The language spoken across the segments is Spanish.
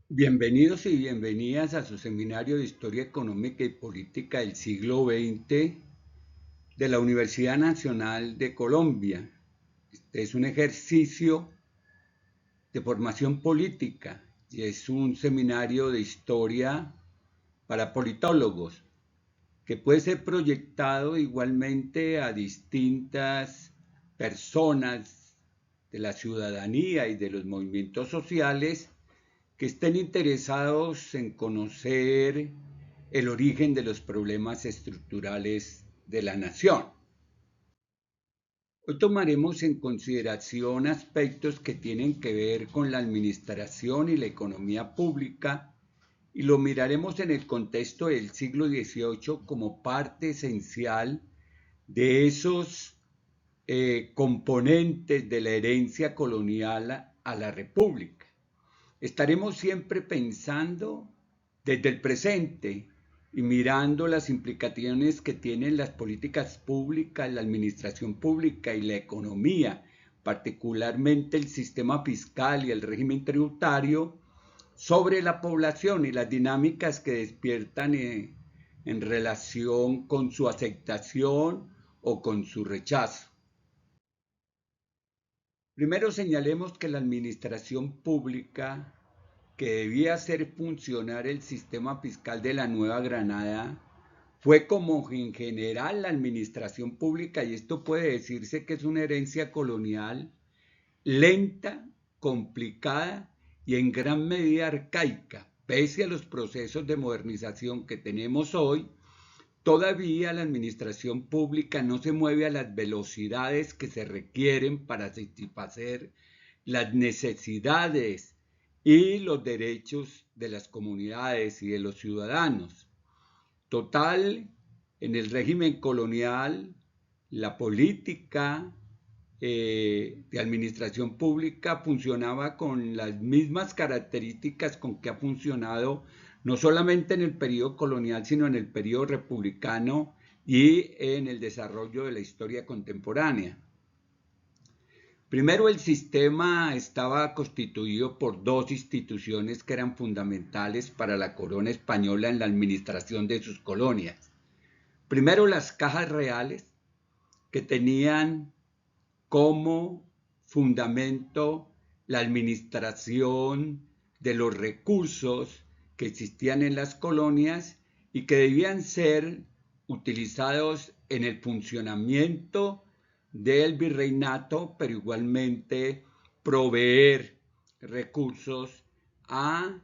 Bienvenidos y bienvenidas a su seminario de Historia Económica y Política del siglo XX de la Universidad Nacional de Colombia. Este es un ejercicio de formación política y es un seminario de historia para politólogos que puede ser proyectado igualmente a distintas personas de la ciudadanía y de los movimientos sociales que estén interesados en conocer el origen de los problemas estructurales de la nación. Hoy tomaremos en consideración aspectos que tienen que ver con la administración y la economía pública y lo miraremos en el contexto del siglo XVIII como parte esencial de esos componentes de la herencia colonial a la república. Estaremos siempre pensando desde el presente y mirando las implicaciones que tienen las políticas públicas, la administración pública y la economía, particularmente el sistema fiscal y el régimen tributario, sobre la población y las dinámicas que despiertan en relación con su aceptación o con su rechazo. Primero señalemos que la administración pública que debía hacer funcionar el sistema fiscal de la Nueva Granada fue como en general la administración pública, y esto puede decirse que es una herencia colonial lenta, complicada y en gran medida arcaica. Pese a los procesos de modernización que tenemos hoy, todavía la administración pública no se mueve a las velocidades que se requieren para satisfacer las necesidades y los derechos de las comunidades y de los ciudadanos. Total, en el régimen colonial, la política de administración pública funcionaba con las mismas características con que ha funcionado no solamente en el periodo colonial, sino en el periodo republicano y en el desarrollo de la historia contemporánea. Primero, el sistema estaba constituido por dos instituciones que eran fundamentales para la corona española en la administración de sus colonias. Primero, las cajas reales, que tenían como fundamento la administración de los recursos que existían en las colonias y que debían ser utilizados en el funcionamiento del virreinato, pero igualmente proveer recursos a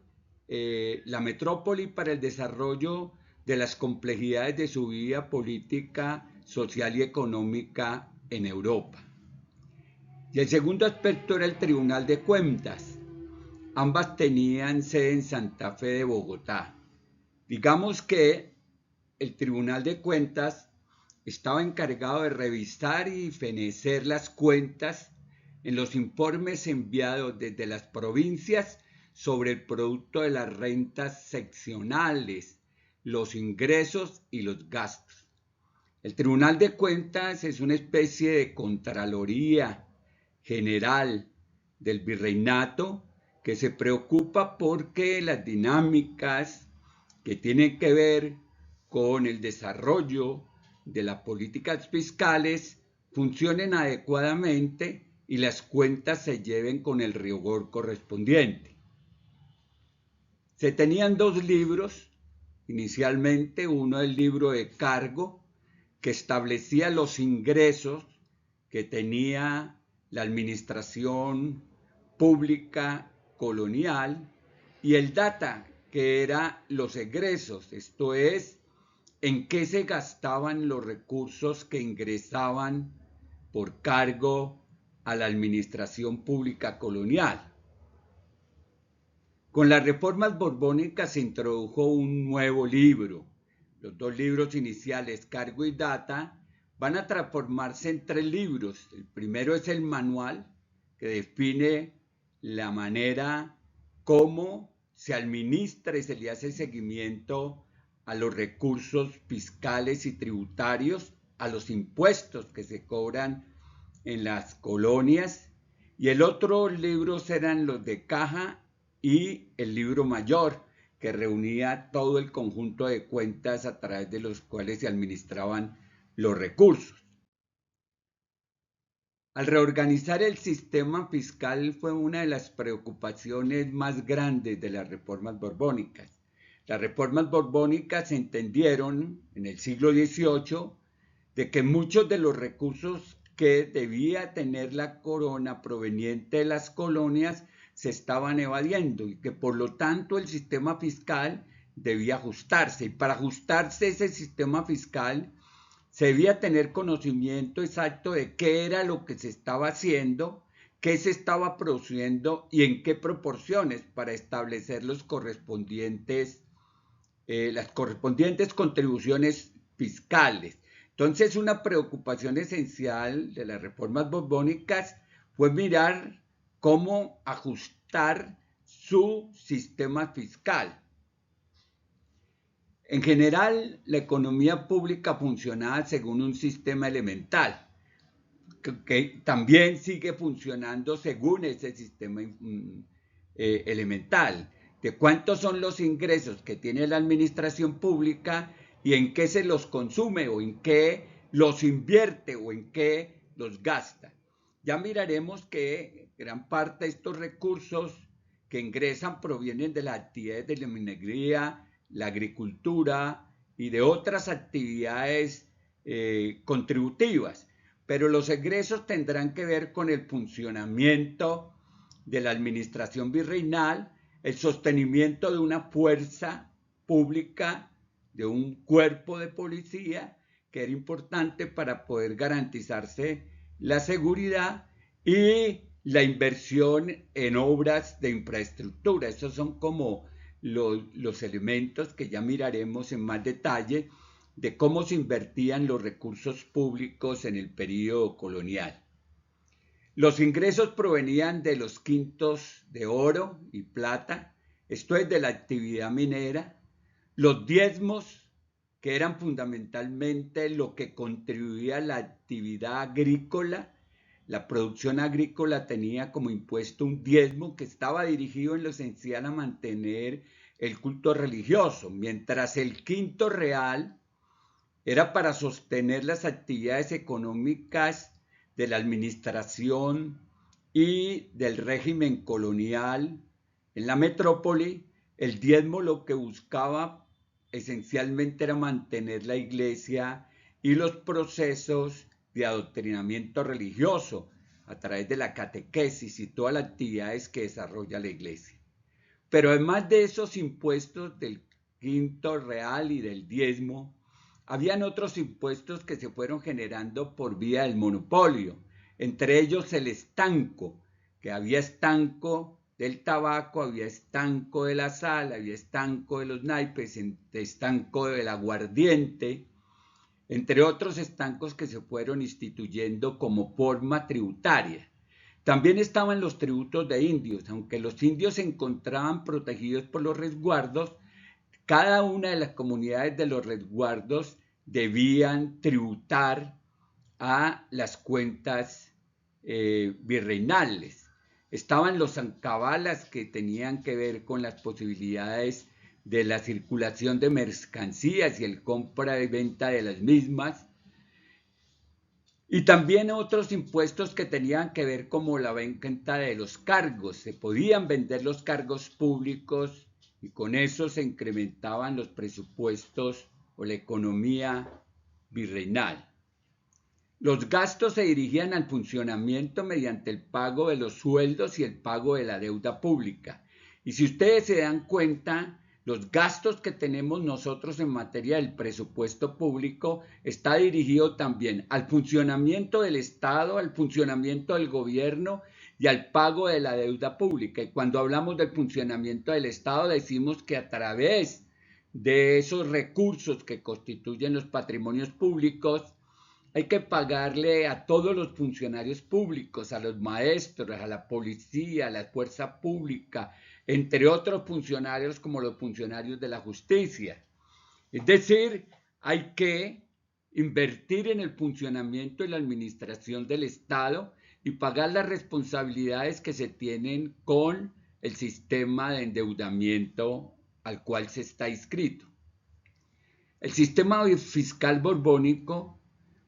la metrópoli para el desarrollo de las complejidades de su vida política, social y económica en Europa. Y el segundo aspecto era el Tribunal de Cuentas. Ambas tenían sede en Santa Fe de Bogotá. Digamos que el Tribunal de Cuentas estaba encargado de revisar y fenecer las cuentas en los informes enviados desde las provincias sobre el producto de las rentas seccionales, los ingresos y los gastos. El Tribunal de Cuentas es una especie de Contraloría General del Virreinato que se preocupa porque las dinámicas que tienen que ver con el desarrollo de las políticas fiscales funcionen adecuadamente y las cuentas se lleven con el rigor correspondiente. Se tenían dos libros, inicialmente uno el libro de cargo, que establecía los ingresos que tenía la administración pública colonial, y el data, que era los egresos, esto es, en qué se gastaban los recursos que ingresaban por cargo a la administración pública colonial. Con las reformas borbónicas se introdujo un nuevo libro. Los dos libros iniciales, Cargo y Data, van a transformarse en tres libros. El primero es el manual, que define la manera cómo se administra y se le hace seguimiento a los recursos fiscales y tributarios, a los impuestos que se cobran en las colonias. Y el otro libro serán los de caja y el libro mayor, que reunía todo el conjunto de cuentas a través de los cuales se administraban los recursos. Al reorganizar el sistema fiscal fue una de las preocupaciones más grandes de las reformas borbónicas. Las reformas borbónicas entendieron en el siglo XVIII de que muchos de los recursos que debía tener la corona proveniente de las colonias se estaban evadiendo y que por lo tanto el sistema fiscal debía ajustarse. Y para ajustarse ese sistema fiscal se debía tener conocimiento exacto de qué era lo que se estaba haciendo, qué se estaba produciendo y en qué proporciones para establecer las correspondientes contribuciones fiscales. Entonces, una preocupación esencial de las reformas borbónicas fue mirar cómo ajustar su sistema fiscal. En general, la economía pública funcionaba según un sistema elemental, que también sigue funcionando según ese sistema elemental, de cuántos son los ingresos que tiene la administración pública y en qué se los consume o en qué los invierte o en qué los gasta. Ya miraremos que gran parte de estos recursos que ingresan provienen de las actividades de la minería, la agricultura y de otras actividades contributivas, pero los egresos tendrán que ver con el funcionamiento de la administración virreinal, el sostenimiento de una fuerza pública, de un cuerpo de policía que era importante para poder garantizarse la seguridad y la inversión en obras de infraestructura. Esos son como los elementos que ya miraremos en más detalle de cómo se invertían los recursos públicos en el período colonial. Los ingresos provenían de los quintos de oro y plata, esto es de la actividad minera, los diezmos, que eran fundamentalmente lo que contribuía a la actividad agrícola. La producción agrícola tenía como impuesto un diezmo que estaba dirigido en lo esencial a mantener el culto religioso, mientras el quinto real era para sostener las actividades económicas de la administración y del régimen colonial en la metrópoli. El diezmo lo que buscaba esencialmente era mantener la iglesia y los procesos de adoctrinamiento religioso a través de la catequesis y todas las actividades que desarrolla la iglesia. Pero además de esos impuestos del quinto real y del diezmo, habían otros impuestos que se fueron generando por vía del monopolio, entre ellos el estanco, que había estanco del tabaco, había estanco de la sal, había estanco de los naipes, estanco del aguardiente, entre otros estancos que se fueron instituyendo como forma tributaria. También estaban los tributos de indios, aunque los indios se encontraban protegidos por los resguardos, cada una de las comunidades de los resguardos debían tributar a las cuentas virreinales. Estaban los zancabalas, que tenían que ver con las posibilidades de la circulación de mercancías y el compra y venta de las mismas. Y también otros impuestos que tenían que ver como la venta de los cargos. Se podían vender los cargos públicos y con eso se incrementaban los presupuestos o la economía virreinal. Los gastos se dirigían al funcionamiento mediante el pago de los sueldos y el pago de la deuda pública. Y si ustedes se dan cuenta, los gastos que tenemos nosotros en materia del presupuesto público está dirigido también al funcionamiento del Estado, al funcionamiento del gobierno y al pago de la deuda pública. Y cuando hablamos del funcionamiento del Estado, decimos que a través de esos recursos que constituyen los patrimonios públicos, hay que pagarle a todos los funcionarios públicos, a los maestros, a la policía, a la fuerza pública, entre otros funcionarios como los funcionarios de la justicia. Es decir, hay que invertir en el funcionamiento y la administración del Estado y pagar las responsabilidades que se tienen con el sistema de endeudamiento al cual se está inscrito. El sistema fiscal borbónico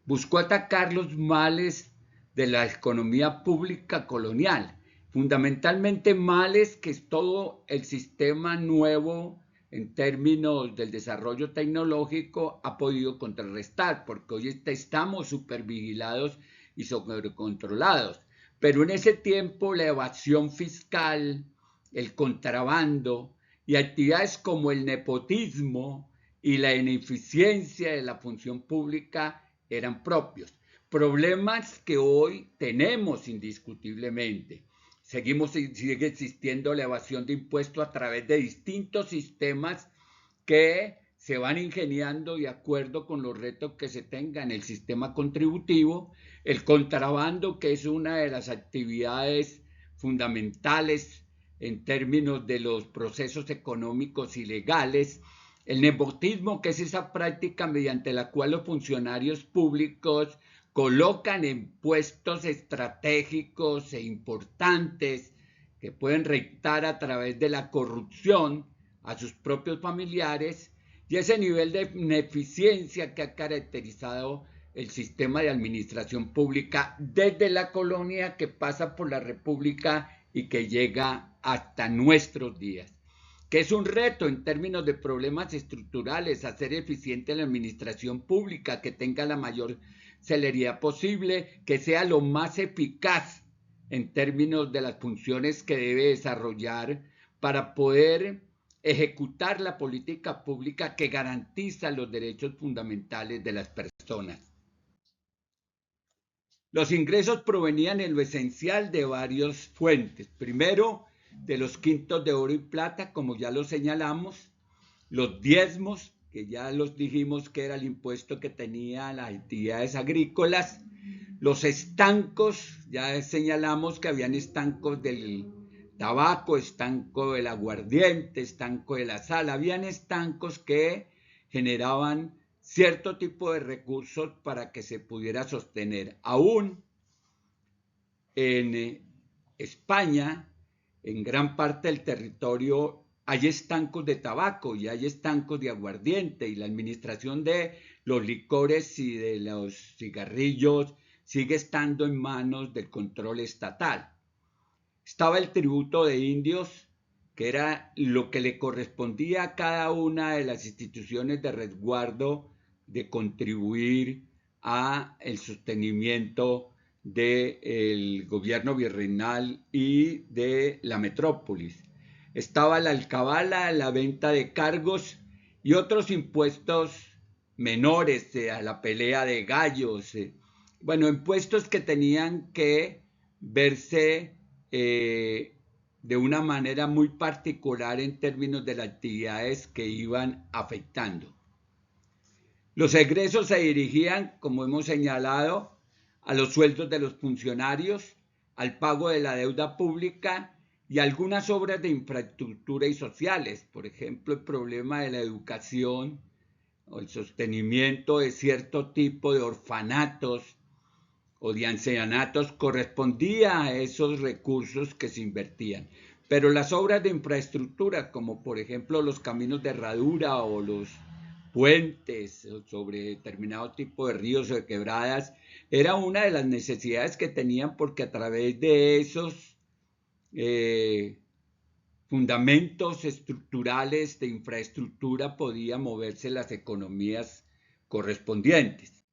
buscó atacar los males de la economía pública colonial, fundamentalmente males que todo el sistema nuevo en términos del desarrollo tecnológico ha podido contrarrestar, porque hoy estamos supervigilados y sobrecontrolados. Pero en ese tiempo la evasión fiscal, el contrabando y actividades como el nepotismo y la ineficiencia de la función pública eran propios. Problemas que hoy tenemos indiscutiblemente. Sigue existiendo la evasión de impuestos a través de distintos sistemas que se van ingeniando de acuerdo con los retos que se tengan. El sistema contributivo, el contrabando, que es una de las actividades fundamentales en términos de los procesos económicos ilegales, el nepotismo, que es esa práctica mediante la cual los funcionarios públicos colocan en puestos estratégicos e importantes que pueden rectar a través de la corrupción a sus propios familiares, y ese nivel de ineficiencia que ha caracterizado el sistema de administración pública desde la colonia, que pasa por la república y que llega hasta nuestros días, que es un reto en términos de problemas estructurales, hacer eficiente la administración pública, que tenga la mayor celeridad posible, que sea lo más eficaz en términos de las funciones que debe desarrollar para poder ejecutar la política pública que garantiza los derechos fundamentales de las personas. Los ingresos provenían en lo esencial de varias fuentes. Primero, de los quintos de oro y plata, como ya lo señalamos, los diezmos, que ya los dijimos que era el impuesto que tenían las entidades agrícolas, los estancos, ya señalamos que habían estancos del tabaco, estanco del aguardiente, estanco de la sal, habían estancos que generaban cierto tipo de recursos para que se pudiera sostener. Aún en España, en gran parte del territorio, hay estancos de tabaco y hay estancos de aguardiente, y la administración de los licores y de los cigarrillos sigue estando en manos del control estatal. Estaba el tributo de indios, que era lo que le correspondía a cada una de las instituciones de resguardo de contribuir a el sostenimiento del gobierno virreinal y de la metrópolis. Estaba la alcabala, la venta de cargos y otros impuestos menores, a la pelea de gallos, bueno, impuestos que tenían que verse de una manera muy particular en términos de las actividades que iban afectando. Los egresos se dirigían, como hemos señalado, a los sueldos de los funcionarios, al pago de la deuda pública y algunas obras de infraestructura y sociales, por ejemplo, el problema de la educación o el sostenimiento de cierto tipo de orfanatos o de ancianatos correspondía a esos recursos que se invertían. Pero las obras de infraestructura, como por ejemplo los caminos de herradura o los puentes sobre determinado tipo de ríos o de quebradas, era una de las necesidades que tenían, porque a través de esos fundamentos estructurales de infraestructura podían moverse las economías correspondientes.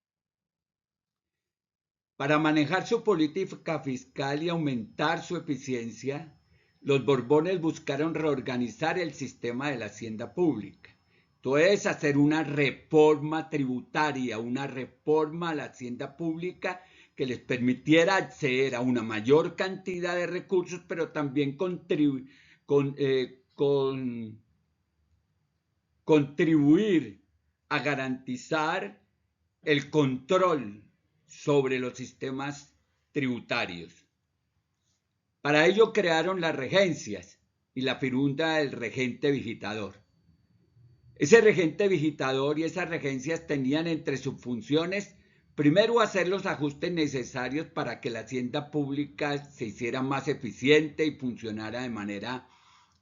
Para manejar su política fiscal y aumentar su eficiencia, los Borbones buscaron reorganizar el sistema de la hacienda pública. Entonces, hacer una reforma tributaria, una reforma a la hacienda pública que les permitiera acceder a una mayor cantidad de recursos, pero también contribuir a garantizar el control sobre los sistemas tributarios. Para ello crearon las regencias y la figura del regente visitador. Ese regente visitador y esas regencias tenían entre sus funciones Primero, hacer los ajustes necesarios para que la hacienda pública se hiciera más eficiente y funcionara de manera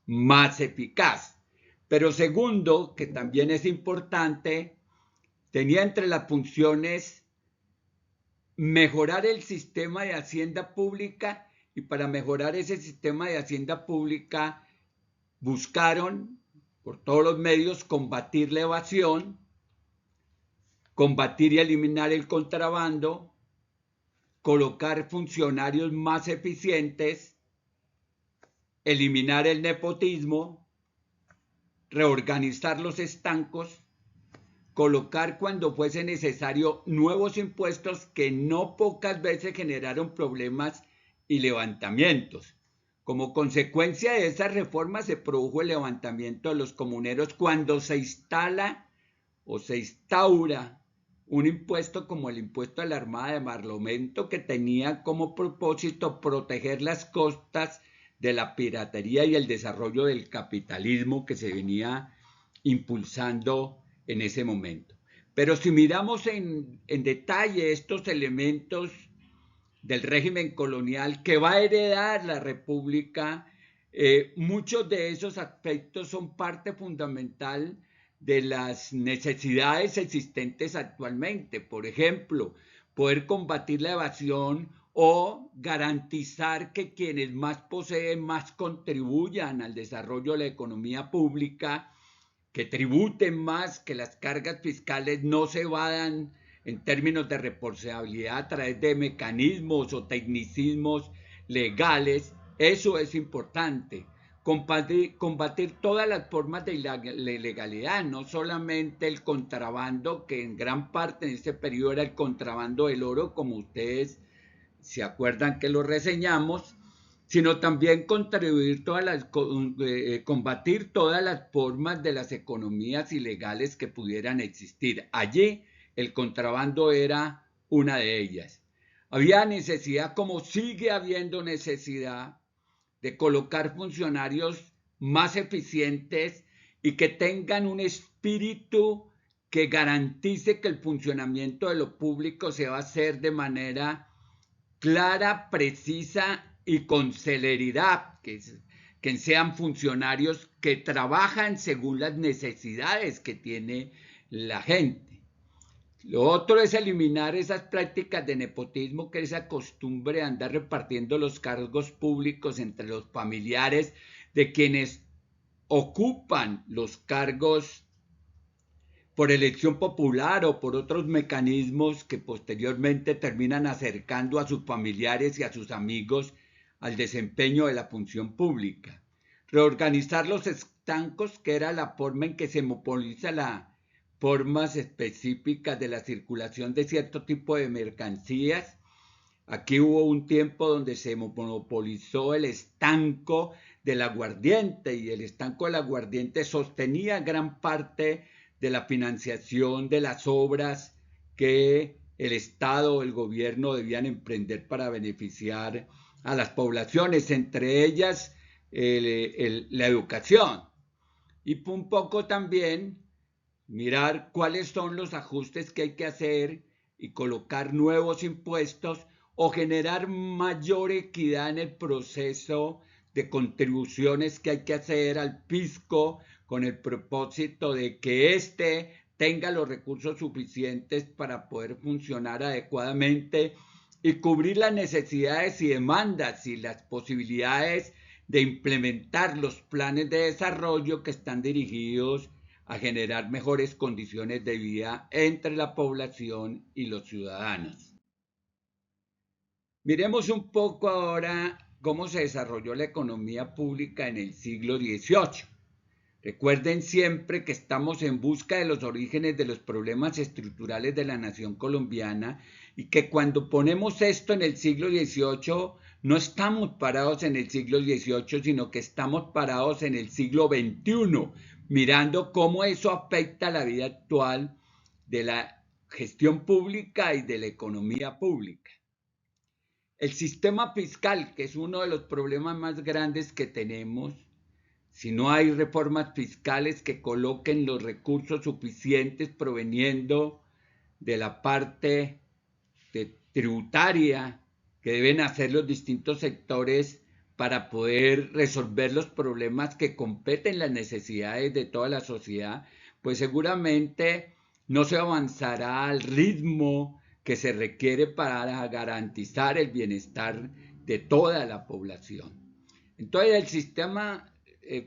más eficaz. Pero segundo, que también es importante, tenía entre las funciones mejorar el sistema de hacienda pública, y para mejorar ese sistema de hacienda pública buscaron por todos los medios combatir la evasión, combatir y eliminar el contrabando, colocar funcionarios más eficientes, eliminar el nepotismo, reorganizar los estancos, colocar cuando fuese necesario nuevos impuestos que no pocas veces generaron problemas y levantamientos. Como consecuencia de esa reforma se produjo el levantamiento de los comuneros cuando se instala o se instaura un impuesto como el impuesto a la Armada de Barlovento, que tenía como propósito proteger las costas de la piratería y el desarrollo del capitalismo que se venía impulsando en ese momento. Pero si miramos en detalle estos elementos del régimen colonial que va a heredar la República, muchos de esos aspectos son parte fundamental de las necesidades existentes actualmente. Por ejemplo, poder combatir la evasión o garantizar que quienes más poseen más contribuyan al desarrollo de la economía pública, que tributen más, que las cargas fiscales no se evadan en términos de responsabilidad a través de mecanismos o tecnicismos legales. Eso es importante. Combatir todas las formas de ilegalidad, no solamente el contrabando, que en gran parte en este periodo era el contrabando del oro, como ustedes se acuerdan que lo reseñamos, sino también combatir todas las formas de las economías ilegales que pudieran existir. Allí el contrabando era una de ellas. Había necesidad, como sigue habiendo necesidad, de colocar funcionarios más eficientes y que tengan un espíritu que garantice que el funcionamiento de lo público se va a hacer de manera clara, precisa y con celeridad, que sean funcionarios que trabajan según las necesidades que tiene la gente. Lo otro es eliminar esas prácticas de nepotismo, que es esa costumbre de andar repartiendo los cargos públicos entre los familiares de quienes ocupan los cargos por elección popular o por otros mecanismos que posteriormente terminan acercando a sus familiares y a sus amigos al desempeño de la función pública. Reorganizar los estancos, que era la forma en que se monopoliza las formas específicas de la circulación de cierto tipo de mercancías. Aquí hubo un tiempo donde se monopolizó el estanco del aguardiente, y el estanco del aguardiente sostenía gran parte de la financiación de las obras que el Estado o el gobierno debían emprender para beneficiar a las poblaciones, entre ellas la educación. Y un poco también mirar cuáles son los ajustes que hay que hacer y colocar nuevos impuestos o generar mayor equidad en el proceso de contribuciones que hay que hacer al fisco, con el propósito de que éste tenga los recursos suficientes para poder funcionar adecuadamente y cubrir las necesidades y demandas y las posibilidades de implementar los planes de desarrollo que están dirigidos a generar mejores condiciones de vida entre la población y los ciudadanos. Miremos un poco ahora cómo se desarrolló la economía pública en el siglo XVIII. Recuerden siempre que estamos en busca de los orígenes de los problemas estructurales de la nación colombiana, y que cuando ponemos esto en el siglo XVIII no estamos parados en el siglo XVIII, sino que estamos parados en el siglo XXI, mirando cómo eso afecta la vida actual de la gestión pública y de la economía pública. El sistema fiscal, que es uno de los problemas más grandes que tenemos, si no hay reformas fiscales que coloquen los recursos suficientes proveniendo de la parte tributaria que deben hacer los distintos sectores para poder resolver los problemas que competen las necesidades de toda la sociedad, pues seguramente no se avanzará al ritmo que se requiere para garantizar el bienestar de toda la población. Entonces el sistema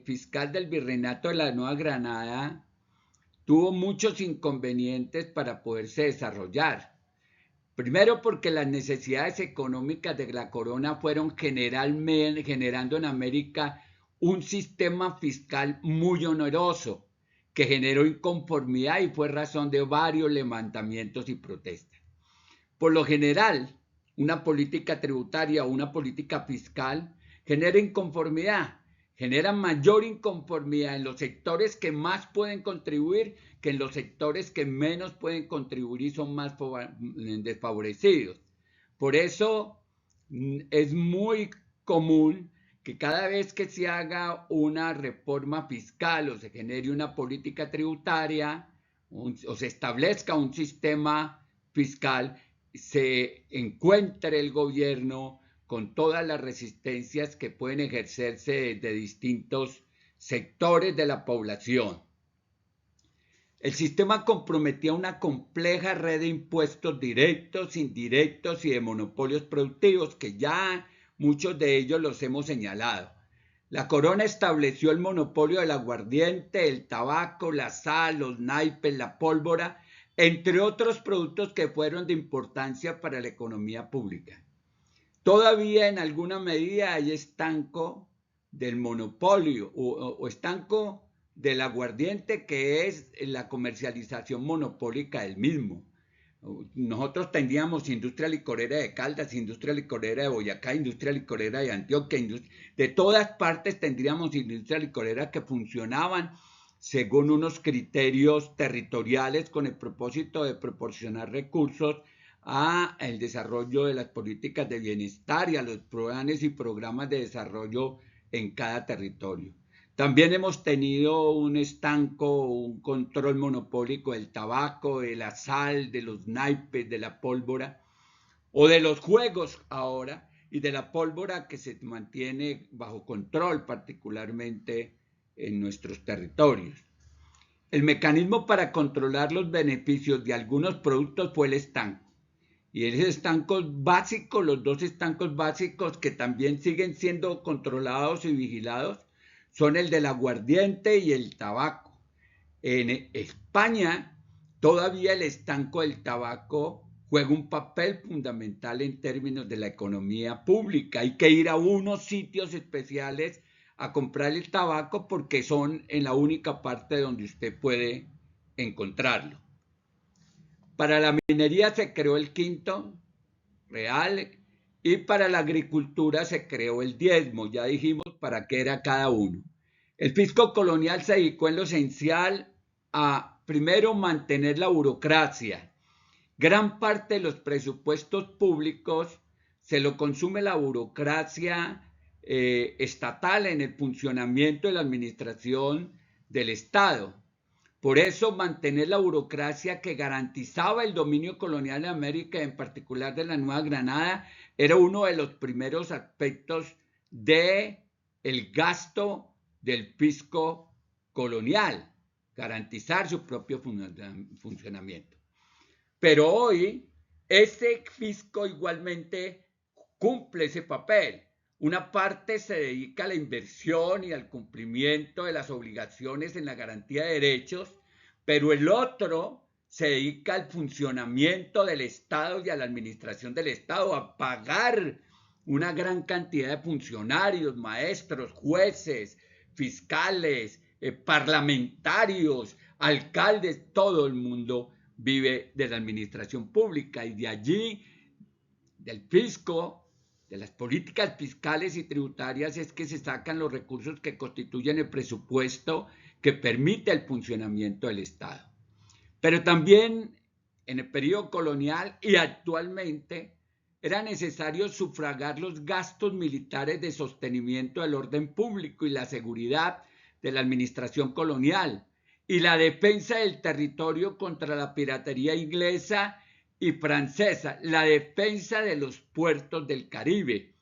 fiscal del Virreinato de la Nueva Granada tuvo muchos inconvenientes para poderse desarrollar. Primero porque las necesidades económicas de la corona fueron generando en América un sistema fiscal muy oneroso que generó inconformidad y fue razón de varios levantamientos y protestas. Por lo general, una política tributaria o una política fiscal genera inconformidad, genera mayor inconformidad en los sectores que más pueden contribuir que en los sectores que menos pueden contribuir y son más desfavorecidos. Por eso es muy común que cada vez que se haga una reforma fiscal o se genere una política tributaria o se establezca un sistema fiscal, se encuentre el gobierno con todas las resistencias que pueden ejercerse de distintos sectores de la población. El sistema comprometía una compleja red de impuestos directos, indirectos y de monopolios productivos, que ya muchos de ellos los hemos señalado. La corona estableció el monopolio del aguardiente, el tabaco, la sal, los naipes, la pólvora, entre otros productos que fueron de importancia para la economía pública. Todavía en alguna medida hay estanco del monopolio o estanco del aguardiente, que es la comercialización monopólica del mismo. Nosotros tendríamos industria licorera de Caldas, industria licorera de Boyacá, industria licorera de Antioquia, de todas partes tendríamos industria licorera que funcionaban según unos criterios territoriales con el propósito de proporcionar recursos al desarrollo de las políticas de bienestar y a los planes y programas de desarrollo en cada territorio. También hemos tenido un estanco, un control monopólico del tabaco, de la sal, de los naipes, de la pólvora o de los juegos ahora, y de la pólvora que se mantiene bajo control particularmente en nuestros territorios. El mecanismo para controlar los beneficios de algunos productos fue el estanco. Y esos estancos básicos, los dos estancos básicos que también siguen siendo controlados y vigilados, son el del aguardiente y el tabaco. En España, todavía el estanco del tabaco juega un papel fundamental en términos de la economía pública. Hay que ir a unos sitios especiales a comprar el tabaco porque son en la única parte donde usted puede encontrarlo. Para la minería se creó el quinto real y para la agricultura se creó el diezmo. Ya dijimos para qué era cada uno. El fisco colonial se dedicó en lo esencial a, primero, mantener la burocracia. Gran parte de los presupuestos públicos se lo consume la burocracia estatal en el funcionamiento de la administración del Estado. Por eso, mantener la burocracia que garantizaba el dominio colonial de América, en particular de la Nueva Granada, era uno de los primeros aspectos del gasto del fisco colonial, garantizar su propio funcionamiento. Pero hoy, ese fisco igualmente cumple ese papel. Una parte se dedica a la inversión y al cumplimiento de las obligaciones en la garantía de derechos, pero el otro se dedica al funcionamiento del Estado y a la administración del Estado, a pagar una gran cantidad de funcionarios, maestros, jueces, fiscales, parlamentarios, alcaldes. Todo el mundo vive de la administración pública y de allí, del fisco, de las políticas fiscales y tributarias, es que se sacan los recursos que constituyen el presupuesto que permite el funcionamiento del Estado. Pero también en el periodo colonial y actualmente era necesario sufragar los gastos militares de sostenimiento del orden público y la seguridad de la administración colonial y la defensa del territorio contra la piratería inglesa y francesa, la defensa de los puertos del Caribe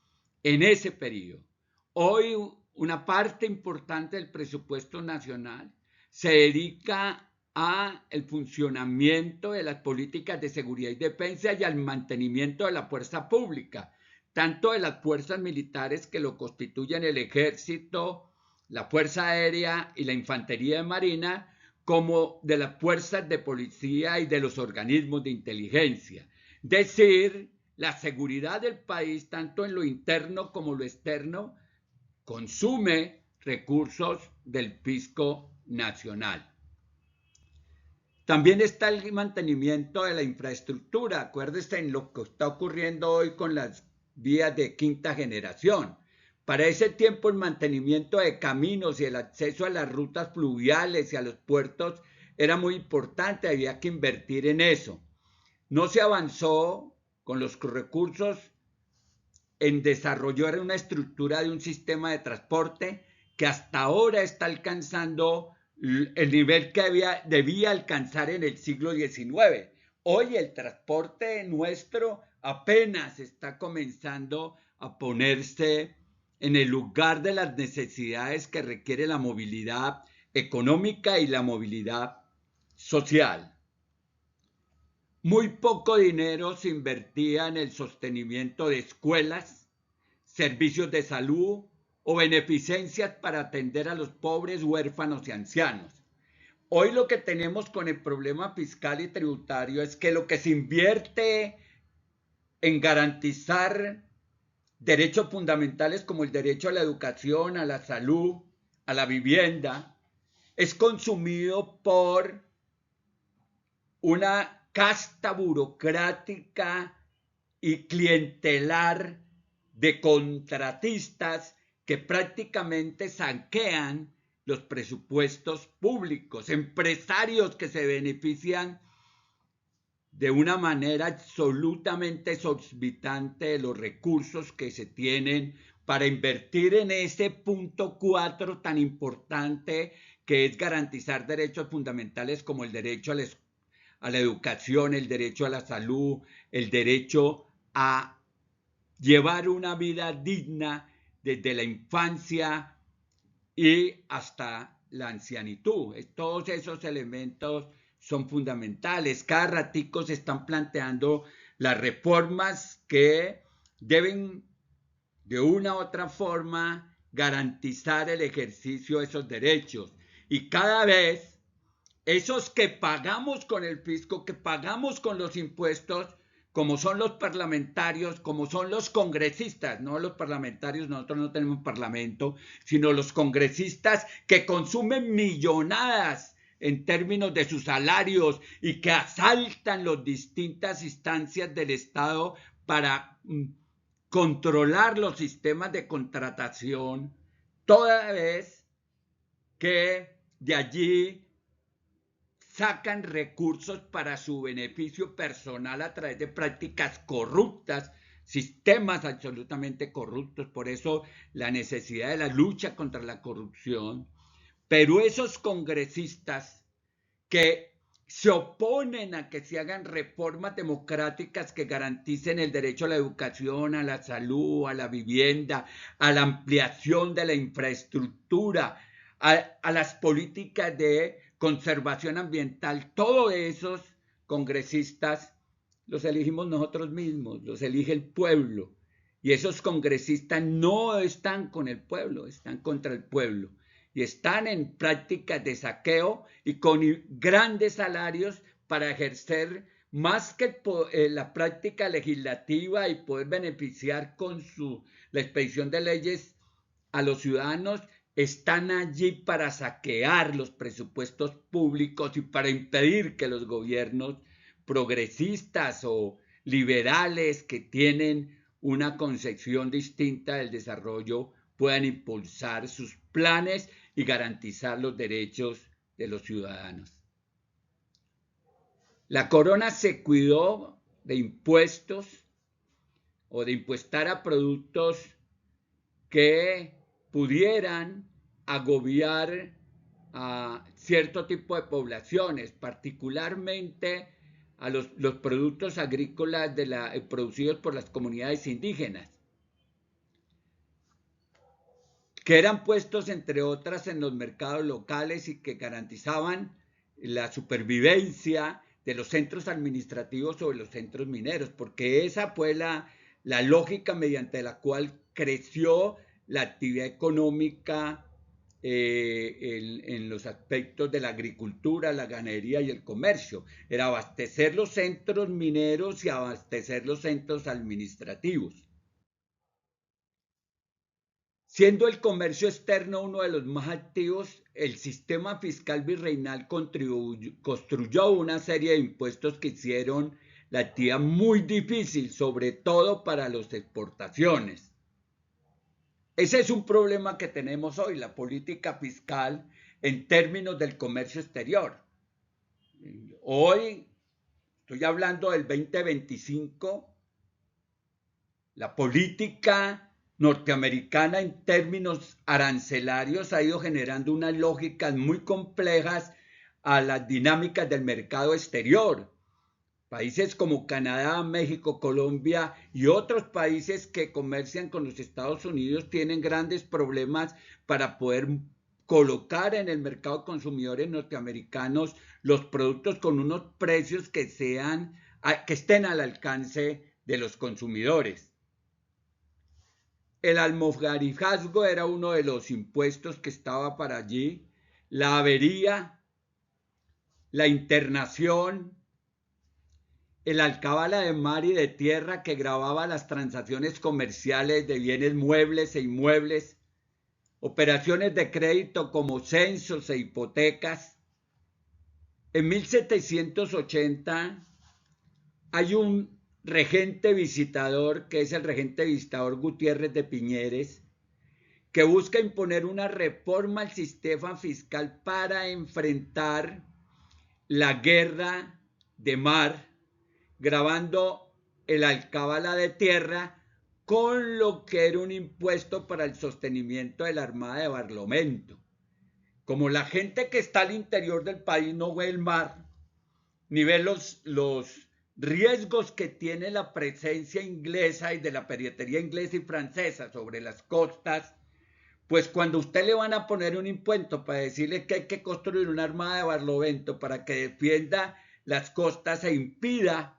en ese periodo. Hoy una parte importante del presupuesto nacional se dedica a el funcionamiento de las políticas de seguridad y defensa y al mantenimiento de la fuerza pública, tanto de las fuerzas militares que lo constituyen el ejército, la fuerza aérea y la infantería de marina, como de las fuerzas de policía y de los organismos de inteligencia. Es decir, la seguridad del país, tanto en lo interno como lo externo, consume recursos del fisco nacional. También está el mantenimiento de la infraestructura. Acuérdense en lo que está ocurriendo hoy con las vías de quinta generación. Para ese tiempo el mantenimiento de caminos y el acceso a las rutas fluviales y a los puertos era muy importante, había que invertir en eso. No se avanzó con los recursos en desarrollar una estructura de un sistema de transporte que hasta ahora está alcanzando el nivel que debía alcanzar en el siglo XIX. Hoy el transporte nuestro apenas está comenzando a ponerse en el lugar de las necesidades que requiere la movilidad económica y la movilidad social. Muy poco dinero se invertía en el sostenimiento de escuelas, servicios de salud o beneficencias para atender a los pobres, huérfanos y ancianos. Hoy lo que tenemos con el problema fiscal y tributario es que lo que se invierte en garantizar derechos fundamentales como el derecho a la educación, a la salud, a la vivienda, es consumido por una casta burocrática y clientelar de contratistas que prácticamente saquean los presupuestos públicos, empresarios que se benefician de una manera absolutamente exorbitante de los recursos que se tienen para invertir en ese punto 4 tan importante que es garantizar derechos fundamentales como el derecho a la educación, el derecho a la salud, el derecho a llevar una vida digna desde la infancia y hasta la ancianitud. Todos esos elementos son fundamentales. Cada ratico se están planteando las reformas que deben de una u otra forma garantizar el ejercicio de esos derechos. Y cada vez esos que pagamos con el fisco, que pagamos con los impuestos, como son los parlamentarios, como son los congresistas, no los parlamentarios, nosotros no tenemos parlamento, sino los congresistas que consumen millonadas en términos de sus salarios y que asaltan las distintas instancias del Estado para controlar los sistemas de contratación, toda vez que de allí sacan recursos para su beneficio personal a través de prácticas corruptas, sistemas absolutamente corruptos. Por eso la necesidad de la lucha contra la corrupción. Pero esos congresistas que se oponen a que se hagan reformas democráticas que garanticen el derecho a la educación, a la salud, a la vivienda, a la ampliación de la infraestructura, a las políticas de conservación ambiental, todos esos congresistas los elegimos nosotros mismos, los elige el pueblo. Y esos congresistas no están con el pueblo, están contra el pueblo. Y están en prácticas de saqueo y con grandes salarios para ejercer más que la práctica legislativa y poder beneficiar con la expedición de leyes a los ciudadanos. Están allí para saquear los presupuestos públicos y para impedir que los gobiernos progresistas o liberales que tienen una concepción distinta del desarrollo puedan impulsar sus planes y garantizar los derechos de los ciudadanos. La corona se cuidó de impuestos o de impuestar a productos que pudieran agobiar a cierto tipo de poblaciones, particularmente a los productos agrícolas producidos por las comunidades indígenas, que eran puestos, entre otras, en los mercados locales y que garantizaban la supervivencia de los centros administrativos sobre los centros mineros, porque esa fue la lógica mediante la cual creció la actividad económica en los aspectos de la agricultura, la ganadería y el comercio. Era abastecer los centros mineros y abastecer los centros administrativos. Siendo el comercio externo uno de los más activos, el sistema fiscal virreinal construyó una serie de impuestos que hicieron la actividad muy difícil, sobre todo para las exportaciones. Ese es un problema que tenemos hoy, la política fiscal en términos del comercio exterior. Hoy, estoy hablando del 2025, la política norteamericana en términos arancelarios ha ido generando unas lógicas muy complejas a las dinámicas del mercado exterior. Países como Canadá, México, Colombia y otros países que comercian con los Estados Unidos tienen grandes problemas para poder colocar en el mercado de consumidores norteamericanos los productos con unos precios que estén al alcance de los consumidores. El almogarifazgo era uno de los impuestos que estaba para allí, la avería, la internación, el alcabala de mar y de tierra que gravaba las transacciones comerciales de bienes muebles e inmuebles, operaciones de crédito como censos e hipotecas. En 1780 hay un regente visitador, que es el regente visitador Gutiérrez de Piñeres, que busca imponer una reforma al sistema fiscal para enfrentar la guerra de mar, gravando el alcabala de tierra con lo que era un impuesto para el sostenimiento de la Armada de Barlovento. Como la gente que está al interior del país no ve el mar, ni ve los riesgos que tiene la presencia inglesa y de la piratería inglesa y francesa sobre las costas, pues cuando a usted le van a poner un impuesto para decirle que hay que construir una armada de Barlovento para que defienda las costas e impida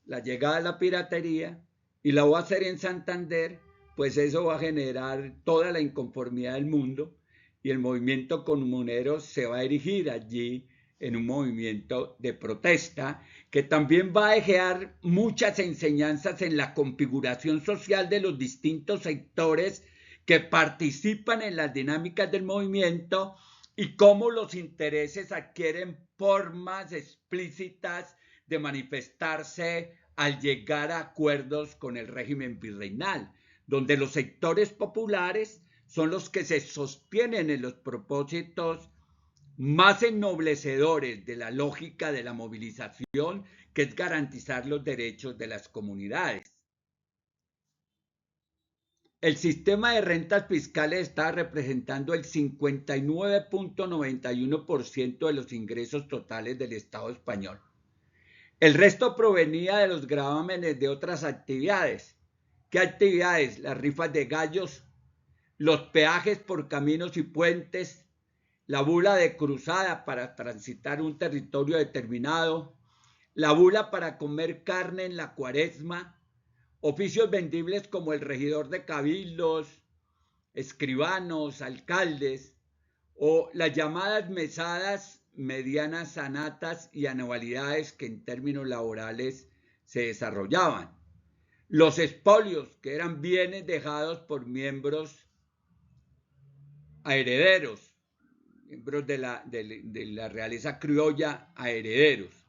la llegada de la piratería, y la va a hacer en Santander, pues eso va a generar toda la inconformidad del mundo y el movimiento comunero se va a erigir allí en un movimiento de protesta que también va a dejar muchas enseñanzas en la configuración social de los distintos sectores que participan en las dinámicas del movimiento y cómo los intereses adquieren formas explícitas de manifestarse al llegar a acuerdos con el régimen virreinal, donde los sectores populares son los que se sostienen en los propósitos más ennoblecedores de la lógica de la movilización, que es garantizar los derechos de las comunidades. El sistema de rentas fiscales está representando el 59.91% de los ingresos totales del Estado español. El resto provenía de los gravámenes de otras actividades. ¿Qué actividades? Las rifas de gallos, los peajes por caminos y puentes, la bula de cruzada para transitar un territorio determinado, la bula para comer carne en la cuaresma, oficios vendibles como el regidor de cabildos, escribanos, alcaldes, o las llamadas mesadas, medianas sanatas y anualidades que en términos laborales se desarrollaban. Los expolios, que eran bienes dejados por miembros a herederos, miembros de la realeza criolla a herederos.